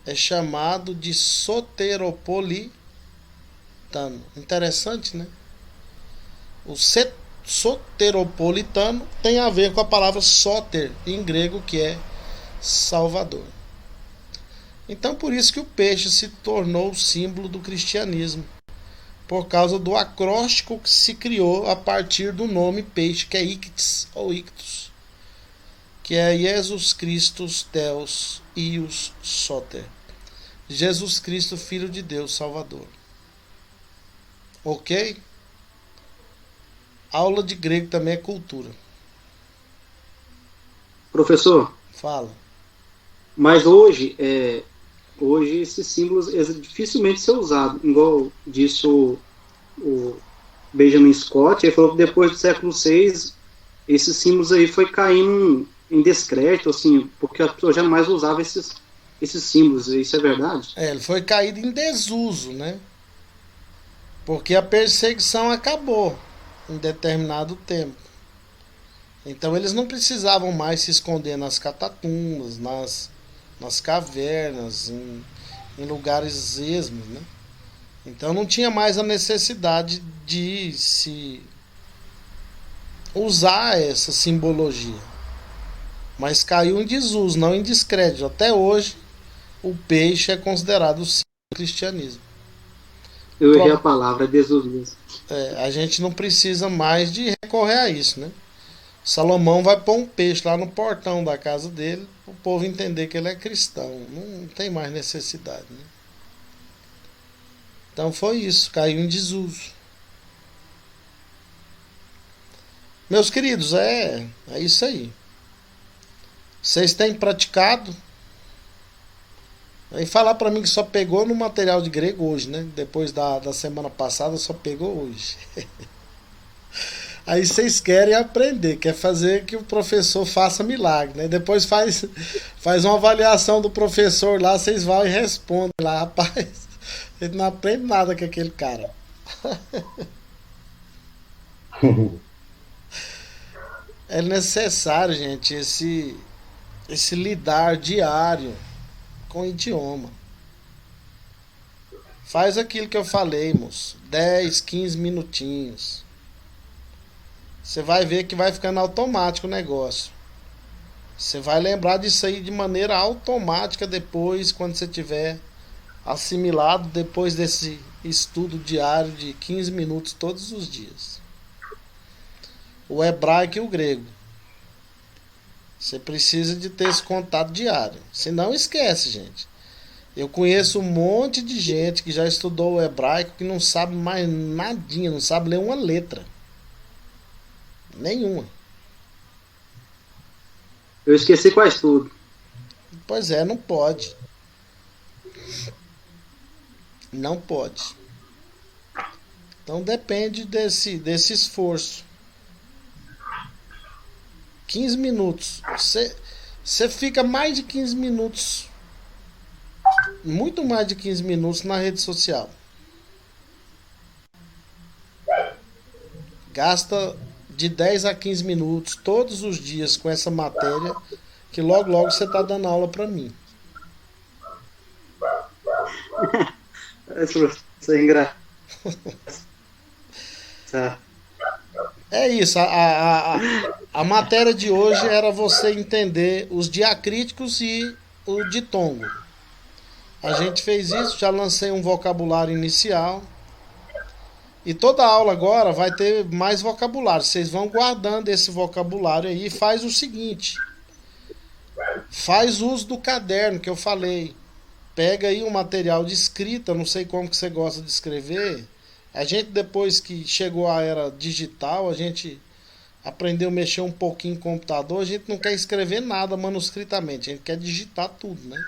é chamado de soteropolitano. Interessante, né? O soteropolitano tem a ver com a palavra soter, em grego, que é Salvador. Então, por isso que o peixe se tornou o símbolo do cristianismo, por causa do acróstico que se criou a partir do nome peixe, que é Ictus ou Ictus, que é Jesus Christus Theos Ius Soter. Jesus Cristo, Filho de Deus, Salvador. Ok? Aula de grego também é cultura. Professor, Fala. mas hoje, hoje esses símbolos dificilmente são usados, igual disse o Benjamin Scott. Ele falou que depois do século VI, esses símbolos aí foi caindo em descrédito, assim, porque as pessoas jamais usavam esses símbolos. Isso é verdade? Ele foi caído em desuso, né? Porque a perseguição acabou em determinado tempo. Então eles não precisavam mais se esconder nas catatumbas, nas cavernas, em lugares esmos, né? Então não tinha mais a necessidade de se usar essa simbologia. Mas caiu em desuso, não em descrédito. Até hoje, o peixe é considerado o símbolo do cristianismo. Eu errei a palavra, é desuso. A gente não precisa mais de recorrer a isso, né? Salomão vai pôr um peixe lá no portão da casa dele, para o povo entender que ele é cristão. Não tem mais necessidade, né? Então foi isso, caiu em desuso. Meus queridos, é isso aí. Vocês têm praticado? Aí falar para mim que só pegou no material de grego hoje, né? Depois da semana passada só pegou hoje. Aí vocês querem aprender, quer fazer que o professor faça milagre, né? Depois faz uma avaliação do professor lá, vocês vão e respondem lá, rapaz. Ele não aprende nada com aquele cara. É necessário, gente, esse lidar diário com o idioma. Faz aquilo que eu falei, moço. 10, 15 minutinhos. Você vai ver que vai ficando automático o negócio. Você vai lembrar disso aí de maneira automática depois, quando você tiver assimilado, depois desse estudo diário de 15 minutos todos os dias. O hebraico e o grego. Você precisa de ter esse contato diário. Senão esquece, gente. Eu conheço um monte de gente que já estudou o hebraico que não sabe mais nadinha, não sabe ler uma letra. Nenhuma. Eu esqueci quase tudo. Pois é, não pode. Não pode. Então depende desse esforço. 15 minutos. Você fica mais de 15 minutos. Muito mais de 15 minutos na rede social. Gasta de 10 a 15 minutos todos os dias com essa matéria, que logo você está dando aula para mim. Isso é engraçado. É isso, a matéria de hoje era você entender os diacríticos e o ditongo. A gente fez isso, já lancei um vocabulário inicial. E toda aula agora vai ter mais vocabulário. Vocês vão guardando esse vocabulário aí e faz o seguinte. Faz uso do caderno que eu falei. Pega aí um material de escrita, não sei como que você gosta de escrever. A gente, depois que chegou a era digital, a gente aprendeu a mexer um pouquinho em computador, a gente não quer escrever nada manuscritamente, a gente quer digitar tudo, né?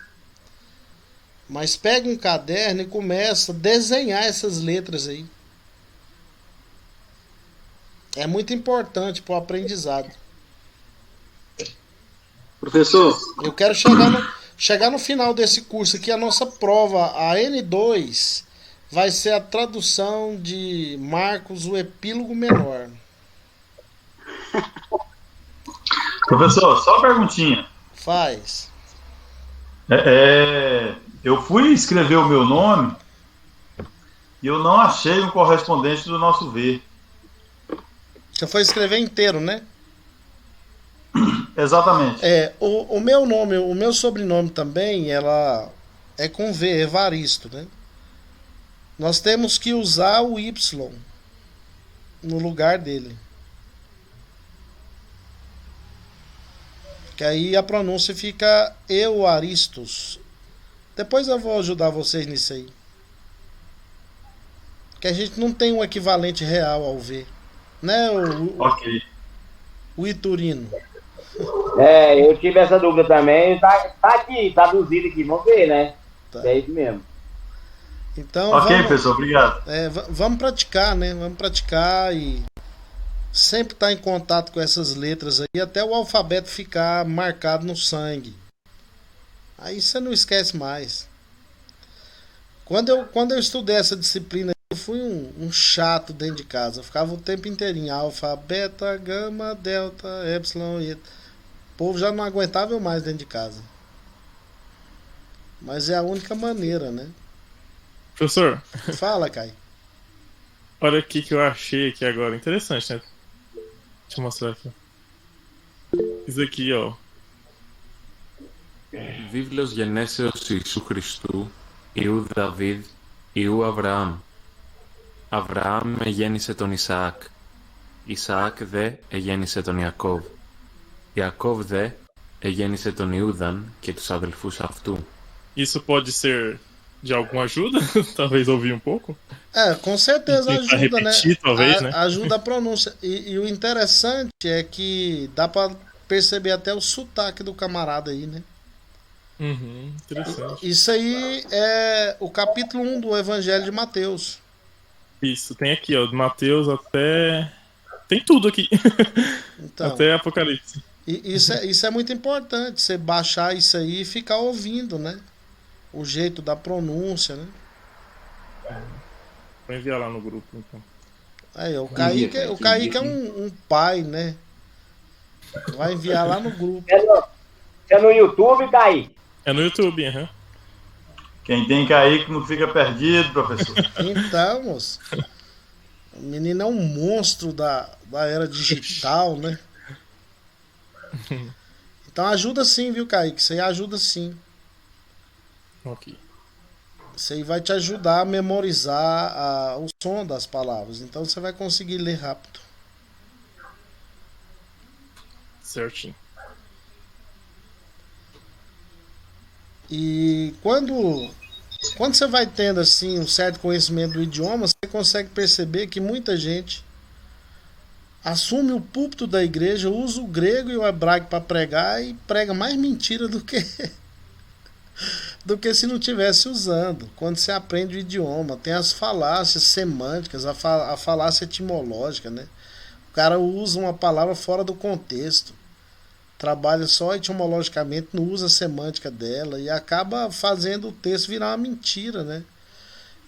Mas pega um caderno e começa a desenhar essas letras aí. É muito importante para o aprendizado. Professor, Eu quero chegar no final desse curso aqui, a nossa prova, a N2, vai ser a tradução de Marcos, o epílogo menor. Professor, só uma perguntinha. Faz. Eu fui escrever o meu nome e eu não achei um correspondente do nosso V. Você foi escrever inteiro, né? Exatamente. O meu nome, o meu sobrenome também, ela é com V, Evaristo, né? Nós temos que usar o Y no lugar dele. Que aí a pronúncia fica Euaristos. Depois eu vou ajudar vocês nisso aí. Que a gente não tem um equivalente real ao V. Né, Ok. o Iturino? Eu tive essa dúvida também. Tá aqui, traduzido aqui, vamos ver, né? Tá. É isso mesmo. Então, Ok, pessoal, obrigado. Vamos praticar, né? Vamos praticar e sempre estar em contato com essas letras aí até o alfabeto ficar marcado no sangue. Aí você não esquece mais. Quando eu estudei essa disciplina, eu fui um chato dentro de casa. Eu ficava o tempo inteirinho. Alfa, beta, gama, delta, epsilon, eta. O povo já não aguentava eu mais dentro de casa. Mas é a única maneira, né? Professor, Fala, Kai. olha aqui que eu achei aqui agora. Interessante, né? Deixa eu mostrar aqui. Isso aqui, ó. Βίβλος γενέσεως Ιησού Χριστού, Ιού Δαβίδ, Ιού Αβραάμ. Αβραάμ εγέννησε τον Ισαάκ. Ισαάκ δε εγέννησε τον Ιακώβ. Ιακώβ δε εγέννησε τον Ιούδαν και τους αδελφούς αυτού. Isso pode ser de alguma ajuda? Talvez ouvir um pouco? Com certeza Tentar ajuda, repetir, né? talvez, né? Ajuda a pronúncia. E o interessante é que dá pra perceber até o sotaque do camarada aí, né? Interessante. Isso aí é o capítulo 1 do Evangelho de Mateus. Isso, tem aqui, ó, de Mateus até... Tem tudo aqui. Então, até Apocalipse. Isso é muito importante, você baixar isso aí e ficar ouvindo, né? O jeito da pronúncia, né? Vou enviar lá no grupo, então. Aí, o Kaique é um pai, né? Vai enviar lá no grupo. É no YouTube, Kaique? É no YouTube, aham. Quem tem Kaique não fica perdido, professor. Então, moço. O menino é um monstro da era digital, né? Então ajuda sim, viu, Kaique? Isso aí ajuda sim. Ok. Isso aí vai te ajudar a memorizar o som das palavras. Então você vai conseguir ler rápido. Certinho. E quando você vai tendo assim um certo conhecimento do idioma, você consegue perceber que muita gente assume o púlpito da igreja, usa o grego e o hebraico para pregar e prega mais mentira do que se não tivesse usando. Quando você aprende o idioma, tem as falácias semânticas, a falácia etimológica, né? O cara usa uma palavra fora do contexto, trabalha só etimologicamente, não usa a semântica dela e acaba fazendo o texto virar uma mentira, né?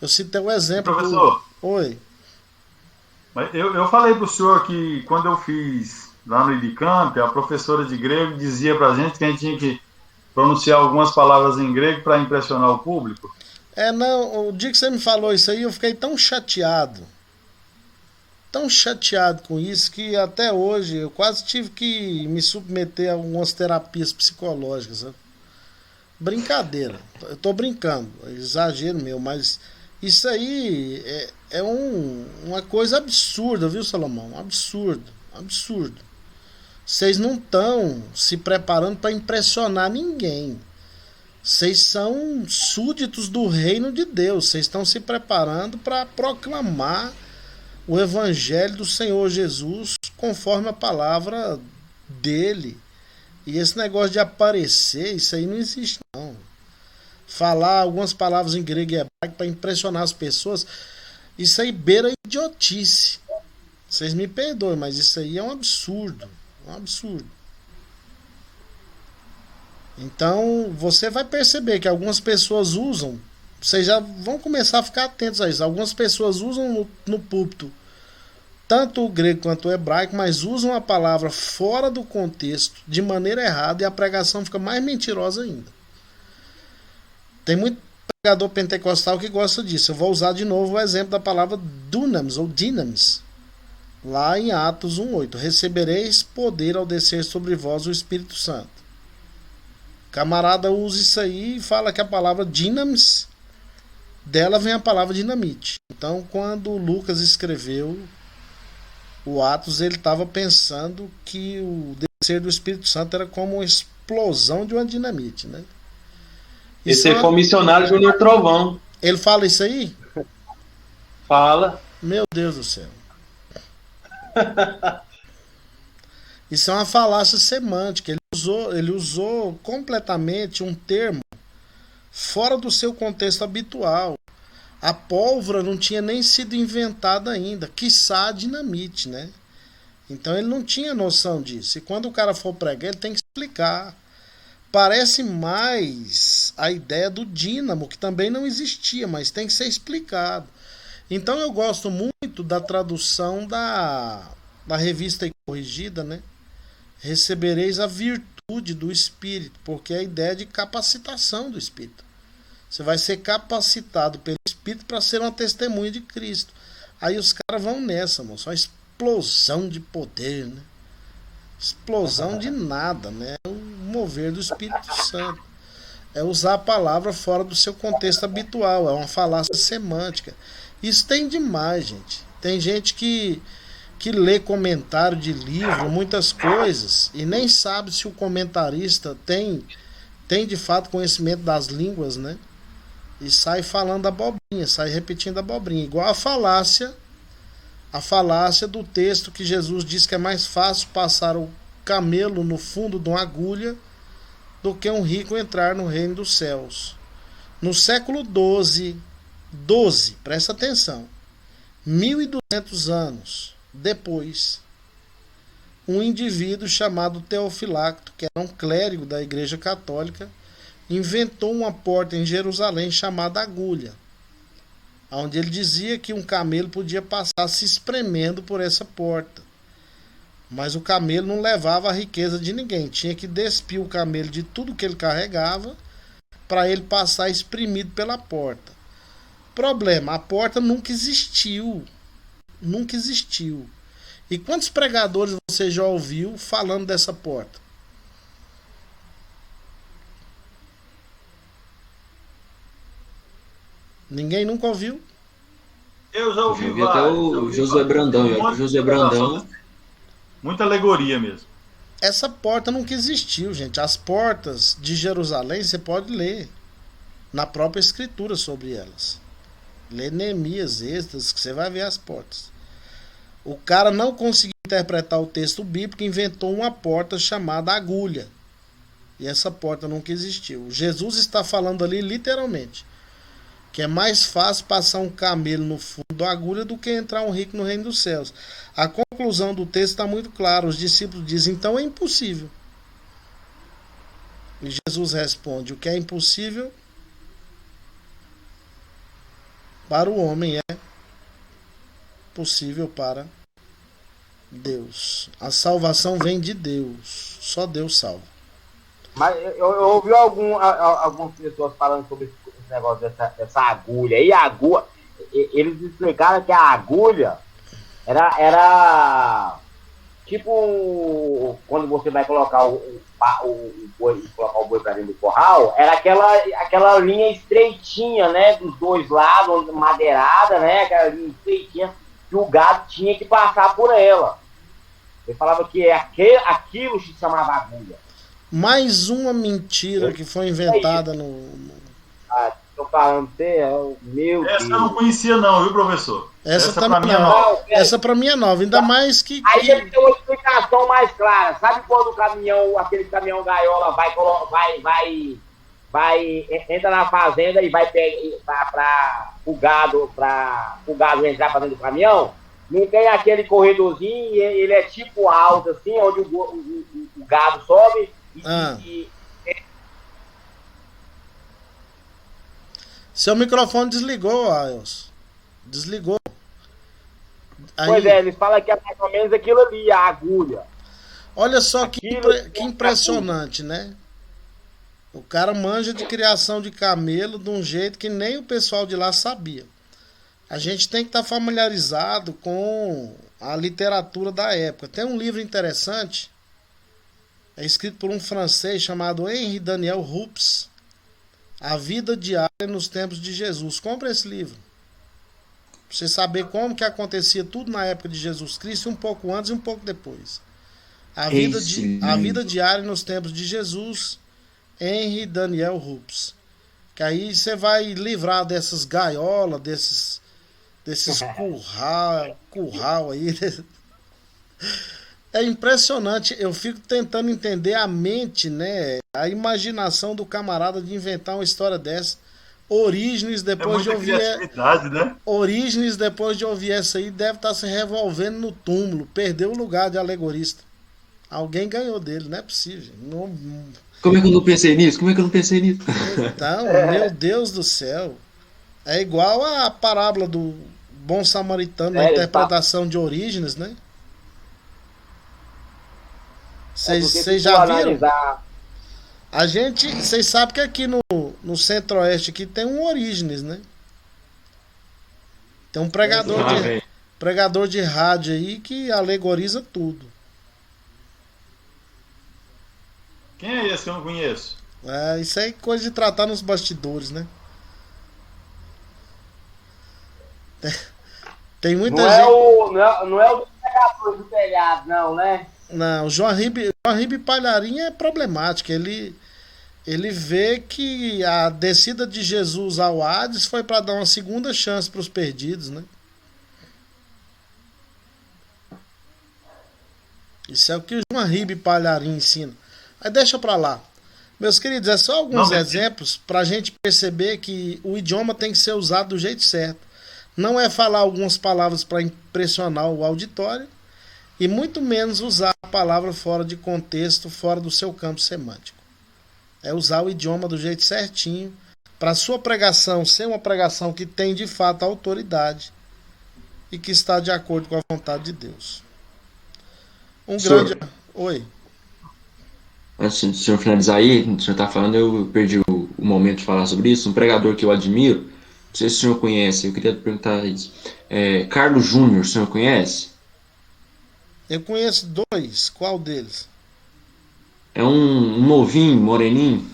Eu citei o exemplo Professor, Oi. Eu falei para o senhor que quando eu fiz lá no IBCamp, a professora de grego dizia para a gente que a gente tinha que pronunciar algumas palavras em grego para impressionar o público. Não, o dia que você me falou isso aí, eu fiquei tão chateado com isso, que até hoje eu quase tive que me submeter a algumas terapias psicológicas, sabe? Brincadeira, eu tô brincando, é exagero meu, mas isso aí é uma coisa absurda, viu, Salomão? Absurdo. Vocês não estão se preparando para impressionar ninguém. Vocês são súditos do reino de Deus. Vocês estão se preparando para proclamar o evangelho do Senhor Jesus conforme a palavra dele. E esse negócio de aparecer, isso aí não existe não. Falar algumas palavras em grego e hebraico para impressionar as pessoas, isso aí beira idiotice. Vocês me perdoem, mas isso aí é um absurdo. Então você vai perceber que algumas pessoas usam vocês já vão começar a ficar atentos a isso. Algumas pessoas usam no púlpito tanto o grego quanto o hebraico, mas usam a palavra fora do contexto, de maneira errada, e a pregação fica mais mentirosa ainda. Tem muito pregador pentecostal que gosta disso. Eu vou usar de novo o exemplo da palavra dunamis ou dinamis, lá em Atos 1:8. Recebereis poder ao descer sobre vós o Espírito Santo. O camarada usa isso aí e fala que a palavra dinamis, dela vem a palavra dinamite. Então, quando Lucas escreveu o Atos, ele estava pensando que o descer do Espírito Santo era como uma explosão de uma dinamite, né? Esse foi o missionário Júnior Trovão. Ele fala isso aí? Fala. Meu Deus do céu. Isso é uma falácia semântica. Ele usou completamente um termo fora do seu contexto habitual. A pólvora não tinha nem sido inventada ainda, quiçá a dinamite, né? Então ele não tinha noção disso. E quando o cara for pregar, ele tem que explicar. Parece mais a ideia do dínamo, que também não existia, mas tem que ser explicado. Então eu gosto muito da tradução da Revista Corrigida, né? Recebereis a virtude do Espírito, porque é a ideia de capacitação do Espírito. Você vai ser capacitado pelo Espírito para ser uma testemunha de Cristo. Aí os caras vão nessa, moço. Uma explosão de poder, né? Explosão de nada, né? É o mover do Espírito Santo. É usar a palavra fora do seu contexto habitual. É uma falácia semântica. Isso tem demais, gente. Tem gente que lê comentário de livro, muitas coisas, e nem sabe se o comentarista tem de fato conhecimento das línguas, né? E sai falando abobrinha, sai repetindo abobrinha. Igual a falácia do texto que Jesus diz que é mais fácil passar o camelo no fundo de uma agulha do que um rico entrar no reino dos céus. No século XII, presta atenção, 1200 anos depois, um indivíduo chamado Teofilacto, que era um clérigo da Igreja Católica, inventou uma porta em Jerusalém chamada agulha, onde ele dizia que um camelo podia passar se espremendo por essa porta. Mas o camelo não levava a riqueza de ninguém. Tinha que despir o camelo de tudo que ele carregava para ele passar espremido pela porta. Problema, a porta nunca existiu. Nunca existiu. E quantos pregadores você já ouviu falando dessa porta? Ninguém nunca ouviu? Eu já ouvi vários. Até o Josué Brandão. Josué Brandão. Muita alegoria mesmo. Essa porta nunca existiu, gente. As portas de Jerusalém, você pode ler na própria escritura sobre elas. Lê Neemias, Êxodo, que você vai ver as portas. O cara não conseguiu interpretar o texto bíblico, inventou uma porta chamada agulha. E essa porta nunca existiu. Jesus está falando ali literalmente que é mais fácil passar um camelo no fundo da agulha do que entrar um rico no reino dos céus. A conclusão do texto está muito clara. Os discípulos dizem, então é impossível. E Jesus responde, o que é impossível para o homem é possível para Deus. A salvação vem de Deus. Só Deus salva. Mas eu ouvi algumas pessoas falando sobre esse negócio dessa agulha. E a agulha, eles explicaram que a agulha era tipo quando você vai colocar o boi para dentro do corral, era aquela linha estreitinha, né, dos dois lados, madeirada, né, aquela linha estreitinha que o gado tinha que passar por ela. Ele falava que aquilo se chamava agulha. Mais uma mentira que foi inventada Tô falando meu Essa Deus. Eu não conhecia não, viu, professor? Essa pra mim é nova. Essa pra mim é nova, ainda mais que... Aí ele tem uma explicação mais clara. Sabe quando aquele caminhão gaiola entra na fazenda e vai para o gado entrar para dentro do caminhão? Não tem aquele corredorzinho, ele é tipo alto assim, onde o gado sobe Seu microfone desligou, Ailson. Desligou. Aí, Pois é, eles falam que é mais ou menos aquilo ali, a agulha. olha só que, Aquilo- que impressionante, né? O cara manja de criação de camelo de um jeito que nem o pessoal de lá sabia. A gente tem que estar familiarizado com a literatura da época. Tem um livro interessante, é escrito por um francês chamado Henri Daniel Rups, A Vida Diária nos Tempos de Jesus. Compre esse livro. Pra você saber como que acontecia tudo na época de Jesus Cristo, um pouco antes e um pouco depois. A vida diária nos tempos de Jesus, Henri Daniel Rups. Que aí você vai livrar dessas gaiolas, desses curral aí. É impressionante, eu fico tentando entender a mente, né? A imaginação do camarada de inventar uma história dessa. Orígenes, depois de ouvir. Né? Orígenes, depois de ouvir essa aí, deve estar se revolvendo no túmulo. Perdeu o lugar de alegorista. Alguém ganhou dele, não é possível. Não... Como é que eu não pensei nisso? Então, meu Deus do céu. É igual a parábola do bom samaritano na interpretação de Orígenes, né? Vocês já viram? Analisar... Vocês sabem que aqui no centro-oeste aqui tem um Orígenes, né? Tem um pregador de rádio aí que alegoriza tudo. Quem é esse que eu não conheço? Isso aí é coisa de tratar nos bastidores, né? Tem muita gente... Não é o do pregador do telhado, não, né? Não, o João Ribe Palharim é problemático. Ele vê que a descida de Jesus ao Hades foi para dar uma segunda chance para os perdidos, né? Isso é o que o João Ribe Palharim ensina. Aí deixa para lá. Meus queridos, é só alguns exemplos para a gente perceber que o idioma tem que ser usado do jeito certo. Não é falar algumas palavras para impressionar o auditório e muito menos usar a palavra fora de contexto, fora do seu campo semântico. É usar o idioma do jeito certinho para a sua pregação ser uma pregação que tem de fato autoridade e que está de acordo com a vontade de Deus. Oi. Antes do senhor finalizar aí, o senhor está falando, eu perdi o momento de falar sobre isso. Um pregador que eu admiro, não sei se o senhor conhece, eu queria perguntar isso. Carlos Júnior, o senhor conhece? Eu conheço dois, qual deles? É um novinho, moreninho,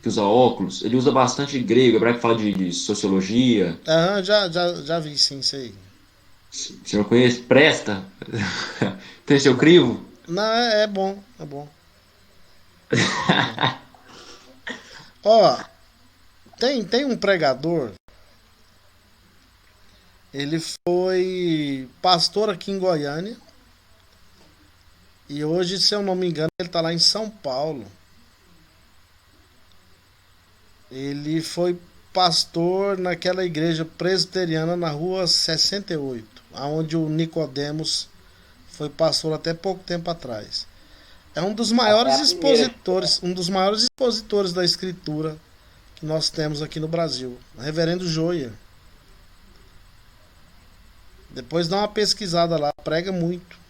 que usa óculos. Ele usa bastante grego, hebraico, fala de sociologia. Aham, já vi sim, isso aí. O senhor conhece? Presta? Tem seu crivo? Não, é bom, é bom. Ó, tem um pregador. Ele foi pastor aqui em Goiânia. E hoje, se eu não me engano, ele está lá em São Paulo. Ele foi pastor naquela igreja presbiteriana na rua 68, onde o Nicodemos foi pastor até pouco tempo atrás. É um dos maiores expositores da escritura que nós temos aqui no Brasil, o reverendo Joia. Depois dá uma pesquisada lá, prega muito.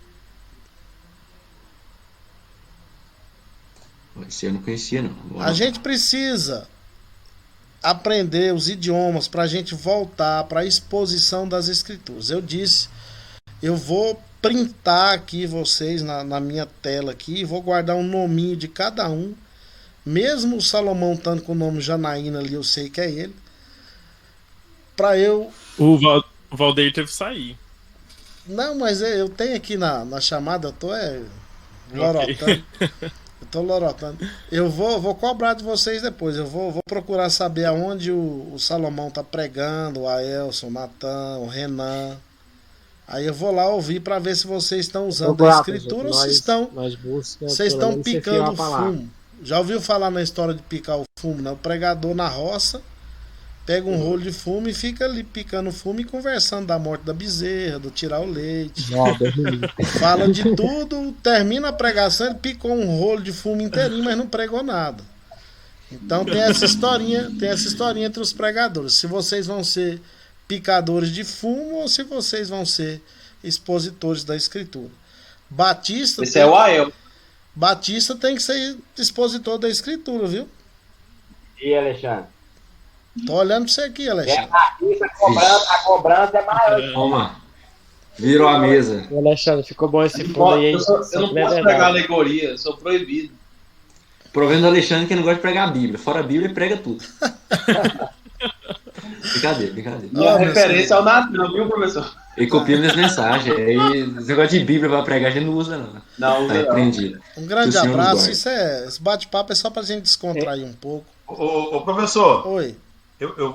Esse eu não conhecia, não. A gente precisa aprender os idiomas para a gente voltar para a exposição das escrituras. Eu disse, eu vou printar aqui vocês na minha tela aqui, vou guardar um nominho de cada um, mesmo o Salomão estando com o nome Janaína ali, eu sei que é ele, para eu... O Valdeir teve que sair. Não, mas eu tenho aqui na chamada, eu tô lorotando. Eu tô lorotando. Eu vou cobrar de vocês depois. Eu vou procurar saber aonde o Salomão tá pregando, o Aelson, o Natan, o Renan. Aí eu vou lá ouvir para ver se vocês estão usando a escritura ou se vocês estão picando o fumo. Já ouviu falar na história de picar o fumo, né? O pregador na roça pega um rolo de fumo e fica ali picando fumo e conversando da morte da bezerra, do tirar o leite. Fala de tudo, termina a pregação, ele picou um rolo de fumo inteirinho, mas não pregou nada. Então tem essa historinha entre os pregadores. Se vocês vão ser picadores de fumo ou se vocês vão ser expositores da escritura. Batista Esse é o Ael. Batista tem que ser expositor da escritura, viu? E Alexandre? Tô olhando pra você aqui, Alexandre. A cobrança é maior. Toma. Virou a mesa. O Alexandre, ficou bom esse fundo aí, hein? Eu não posso pregar alegoria, eu sou proibido. O problema do Alexandre é que ele não gosta de pregar a Bíblia. Fora a Bíblia, ele prega tudo. Brincadeira. Minha referência é o Natan, viu, professor? Ele copia minhas mensagens. Aí, esse negócio de Bíblia pra pregar, a gente não usa, não. Não, Tá repreendido. Um grande Que o Senhor nos abraço. guarde. Esse bate-papo é só pra gente descontrair um pouco. Ô, professor, Oi. eu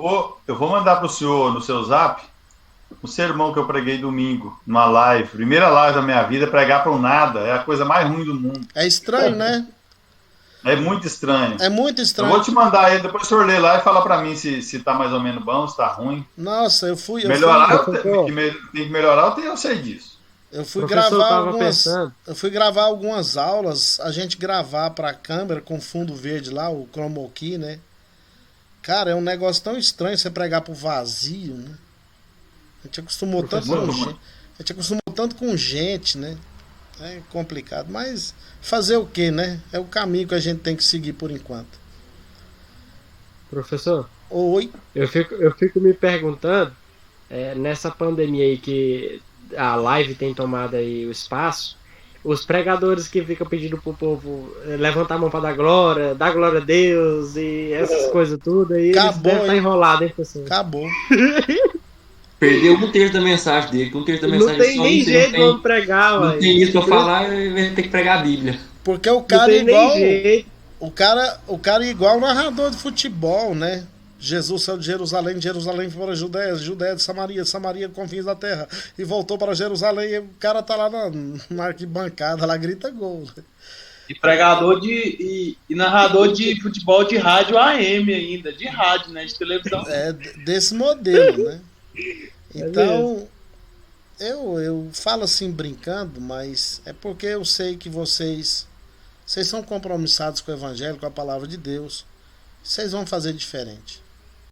vou mandar pro senhor no seu zap um sermão que eu preguei domingo, numa live. Primeira live da minha vida, pregar para nada. É a coisa mais ruim do mundo. É estranho, né? É muito estranho. É muito Eu estranho. vou te mandar aí, depois o senhor lê lá e fala para mim se tá mais ou menos bom, se tá ruim. Nossa, eu fui Melhorar, tem que melhorar, eu sei disso. Eu fui Professor, gravar tava algumas. pensando. Eu fui gravar algumas aulas, a gente gravar pra câmera com fundo verde lá, o chroma key, né? Cara, é um negócio tão estranho você pregar pro vazio, né? A gente acostumou tanto com gente. A gente acostumou tanto com gente, né? É complicado, mas fazer o que, né? É o caminho que a gente tem que seguir por enquanto. Professor, Oi. eu fico me perguntando, nessa pandemia aí que a live tem tomado aí o espaço, os pregadores que ficam pedindo pro povo levantar a mão para dar glória a Deus e essas coisas tudo aí, eles devem estar enrolados, hein, professor? Acabou. Perdeu um terço da mensagem dele, um terço da mensagem Não tem só nem não jeito tem, de pregar, não ué. tem isso pra falar, ele vai ter que pregar a Bíblia. Porque o Não cara é tem nem igual. jeito. O cara é igual narrador de futebol, né? Jesus saiu de Jerusalém foi para a Judéia de Samaria, Samaria confins da terra, e voltou para Jerusalém, e o cara tá lá na arquibancada, lá grita gol. E pregador e narrador de futebol de rádio AM ainda, de rádio, né? De televisão. É desse modelo, né? Então, eu falo assim brincando, mas é porque eu sei que vocês são compromissados com o Evangelho, com a palavra de Deus. Vocês vão fazer diferente.